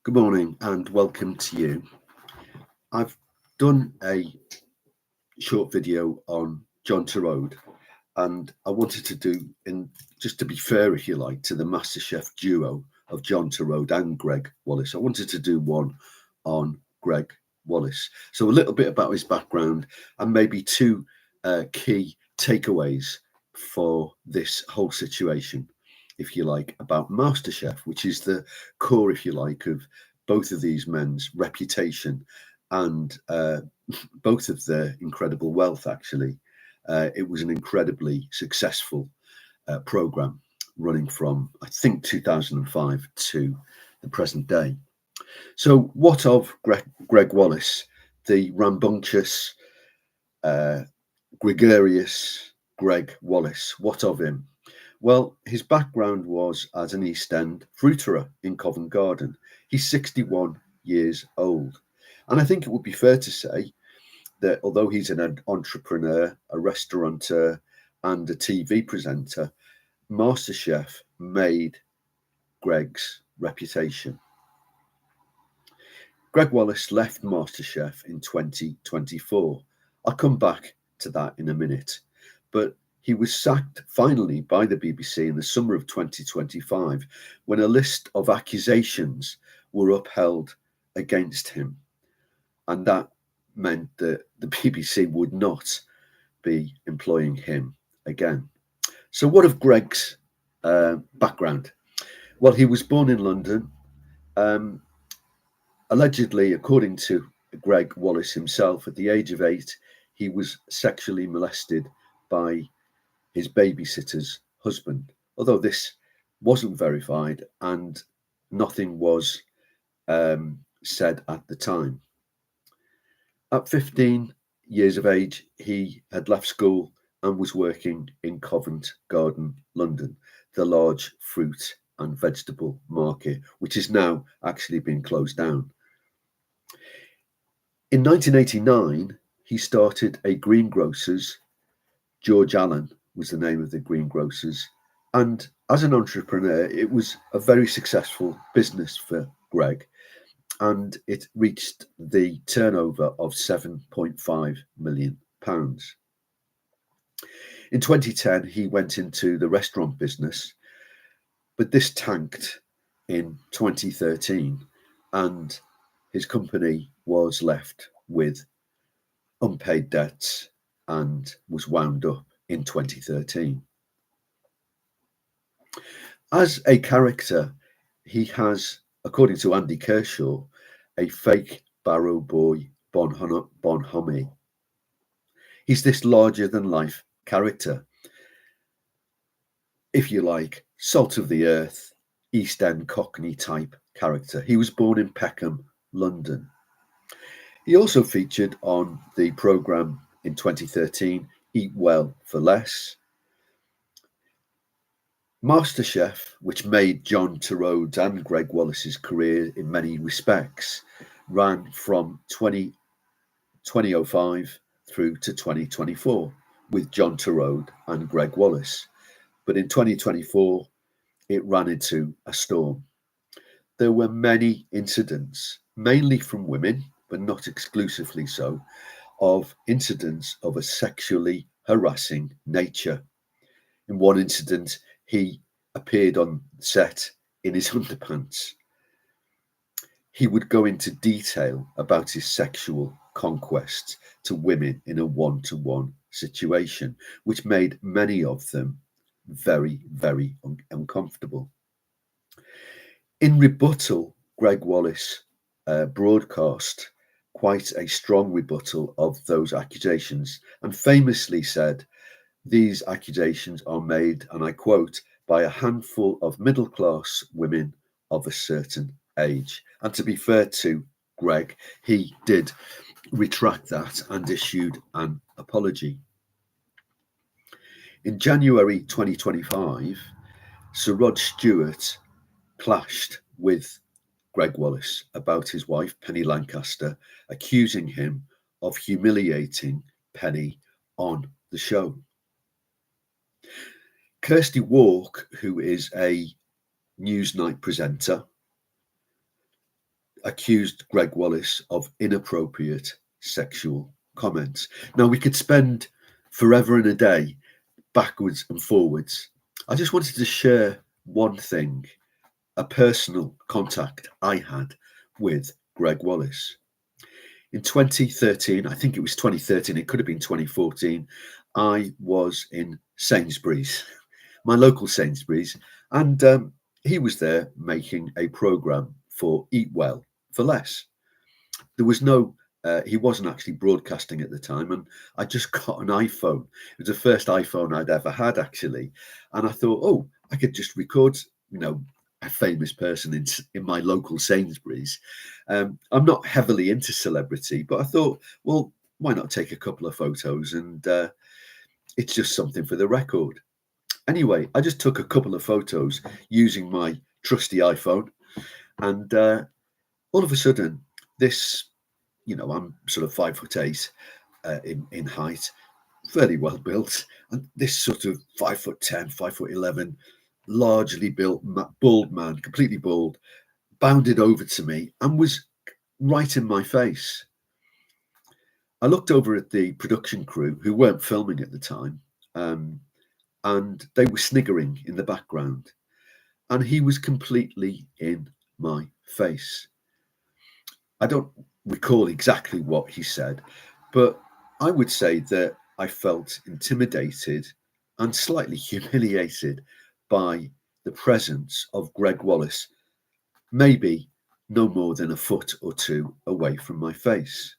Good morning and welcome to you. I've done a short video on John Turode, and I wanted to do, just to be fair, if you like, to the MasterChef duo of John Turode and Greg Wallace. I wanted to do one on Greg Wallace. So a little bit about his background and maybe two key takeaways for this whole situation, if you like, about MasterChef, which is the core, if you like, of both of these men's reputation and both of their incredible wealth, actually. It was an incredibly successful program running from, I think, 2005 to the present day. So what of Greg Wallace, the rambunctious, gregarious Greg Wallace? What of him? Well, his background was as an East End fruiterer in Covent Garden. He's 61 years old. And I think it would be fair to say that although he's an entrepreneur, a restaurateur, and a TV presenter, MasterChef made Greg's reputation. Greg Wallace left MasterChef in 2024. I'll come back to that in a minute. But he was sacked finally by the BBC in the summer of 2025 when a list of accusations were upheld against him. And that meant that the BBC would not be employing him again. So what of Greg's background? Well, he was born in London. Allegedly, according to Greg Wallace himself, at the age of 8, he was sexually molested by his babysitter's husband, although this wasn't verified and nothing was said at the time. At 15 years of age, he had left school and was working in Covent Garden, London, the large fruit and vegetable market, which has now actually been closed down. In 1989, he started a greengrocer's. George Allen was the name of the greengrocers. And as an entrepreneur, it was a very successful business for Greg. And it reached the turnover of £7.5 million. In 2010, he went into the restaurant business, but this tanked in 2013, and his company was left with unpaid debts and was wound up in 2013. As a character, he has, according to Andy Kershaw, a fake barrow boy bonhomie. He's this larger-than-life character, if you like, salt of the earth, East End Cockney type character. He was born in Peckham, London. He also featured on the programme in 2013, Eat Well for Less. MasterChef, which made John Turode's and Greg Wallace's career in many respects, ran from 2005 through to 2024 with John Turode and Greg Wallace. But in 2024, it ran into a storm. There were many incidents, mainly from women, but not exclusively so, of incidents of a sexually harassing nature. In one incident, he appeared on set in his underpants. He would go into detail about his sexual conquests to women in a one-to-one situation, which made many of them very, very uncomfortable. In rebuttal, Greg Wallace broadcast quite a strong rebuttal of those accusations and famously said, "These accusations are made," and I quote, "by a handful of middle-class women of a certain age." And to be fair to Greg, he did retract that and issued an apology. In January 2025, Sir Rod Stewart clashed with Greg Wallace about his wife, Penny Lancaster, accusing him of humiliating Penny on the show. Kirsty Walk, who is a Newsnight presenter, accused Greg Wallace of inappropriate sexual comments. Now, we could spend forever and a day backwards and forwards. I just wanted to share one thing, a personal contact I had with Greg Wallace. In 2013, I think it was 2013, it could have been 2014, I was in Sainsbury's, my local Sainsbury's, and he was there making a programme for Eat Well for Less. There was no, he wasn't actually broadcasting at the time, and I just got an iPhone. It was the first iPhone I'd ever had, actually, and I thought, oh, I could just record, a famous person in my local Sainsbury's. I'm not heavily into celebrity, but I thought, well, why not take a couple of photos, and it's just something for the record. Anyway, I just took a couple of photos using my trusty iPhone, and all of a sudden, this, I'm sort of 5'8" in height, fairly well built, and this sort of 5'10", 5'11", largely built, bald man, completely bald, bounded over to me and was right in my face. I looked over at the production crew, who weren't filming at the time, and they were sniggering in the background, and he was completely in my face. I don't recall exactly what he said, but I would say that I felt intimidated and slightly humiliated by the presence of Greg Wallace, maybe no more than a foot or two away from my face.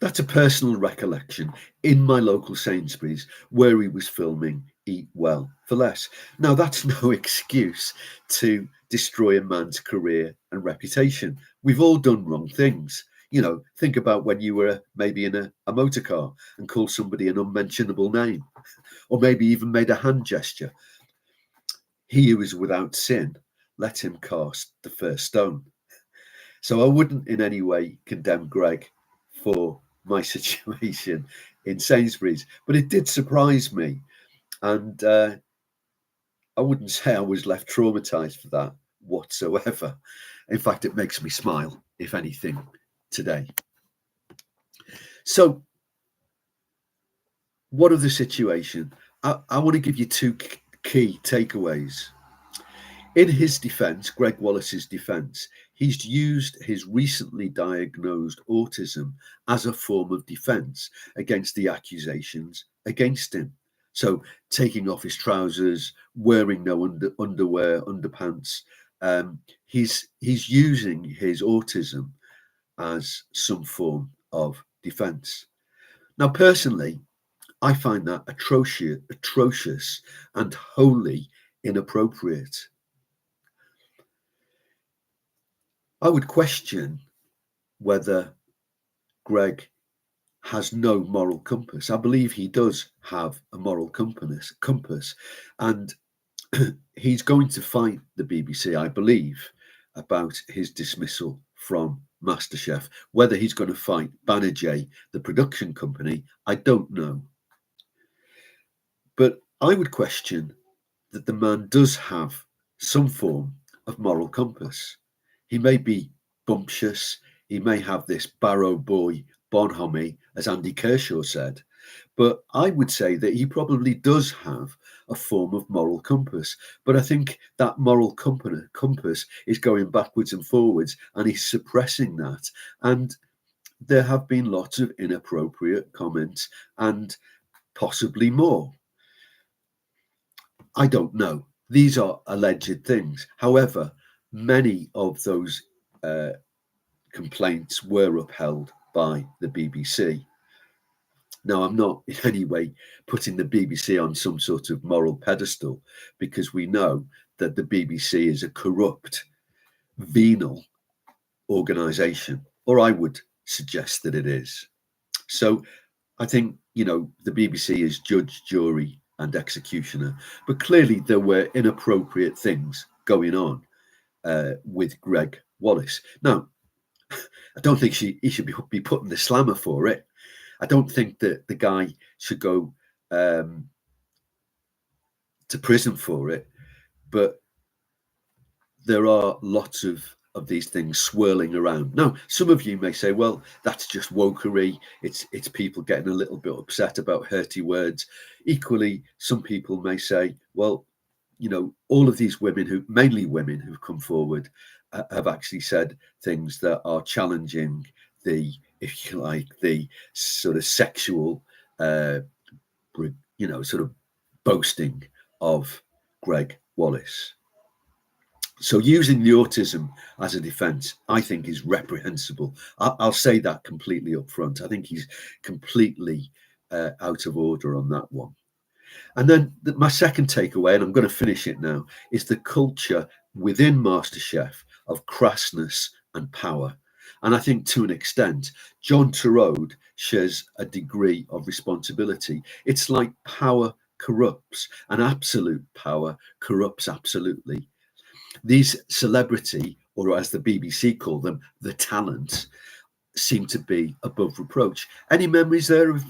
That's a personal recollection in my local Sainsbury's where he was filming Eat Well for Less. Now, that's no excuse to destroy a man's career and reputation. We've all done wrong things. Think about when you were maybe in a motor car and called somebody an unmentionable name, or maybe even made a hand gesture. He who is without sin, let him cast the first stone. So I wouldn't in any way condemn Greg for my situation in Sainsbury's, but it did surprise me. And I wouldn't say I was left traumatized for that whatsoever. In fact, it makes me smile, if anything, today. So, what of the situation? I want to give you two key takeaways. In his defense, Greg Wallace's defense, he's used his recently diagnosed autism as a form of defense against the accusations against him. So taking off his trousers, wearing no underwear, underpants, he's using his autism as some form of defense. Now, personally, I find that atrocious and wholly inappropriate. I would question whether Greg has no moral compass. I believe he does have a moral compass, and he's going to fight the BBC, I believe, about his dismissal from MasterChef. Whether he's going to fight Banerjee, the production company, I don't know. But I would question that the man does have some form of moral compass. He may be bumptious, he may have this barrow boy bonhomie, as Andy Kershaw said, but I would say that he probably does have a form of moral compass. But I think that moral compass is going backwards and forwards, and he's suppressing that. And there have been lots of inappropriate comments, and possibly more. I don't know. These are alleged things. However, many of those complaints were upheld by the BBC. Now, I'm not in any way putting the BBC on some sort of moral pedestal, because we know that the BBC is a corrupt, venal organisation, or I would suggest that it is. So I think, the BBC is judge, jury and executioner, but clearly there were inappropriate things going on with Greg Wallace. Now, I don't think he should be putting the slammer for it. I don't think that the guy should go to prison for it, but there are lots of of these things swirling around. Now, some of you may say, well, that's just wokery. It's people getting a little bit upset about hurty words. Equally, some people may say, well, you know, all of these women, mainly women who've come forward, have actually said things that are challenging the, if you like, the sort of sexual, sort of boasting of Greg Wallace. So using the autism as a defence, I think, is reprehensible. I'll say that completely up front. I think he's completely out of order on that one. And then my second takeaway, and I'm going to finish it now, is the culture within MasterChef of crassness and power. And I think to an extent, John Turode shares a degree of responsibility. It's like power corrupts, and absolute power corrupts absolutely. These celebrity, or as the BBC call them, the talent, seem to be above reproach. Any memories there of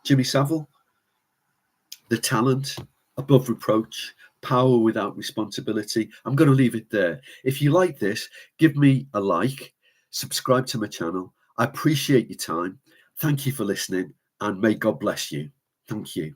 Jimmy Savile? The talent, above reproach, power without responsibility. I'm going to leave it there. If you like this, give me a like, subscribe to my channel. I appreciate your time. Thank you for listening, and may God bless you. Thank you.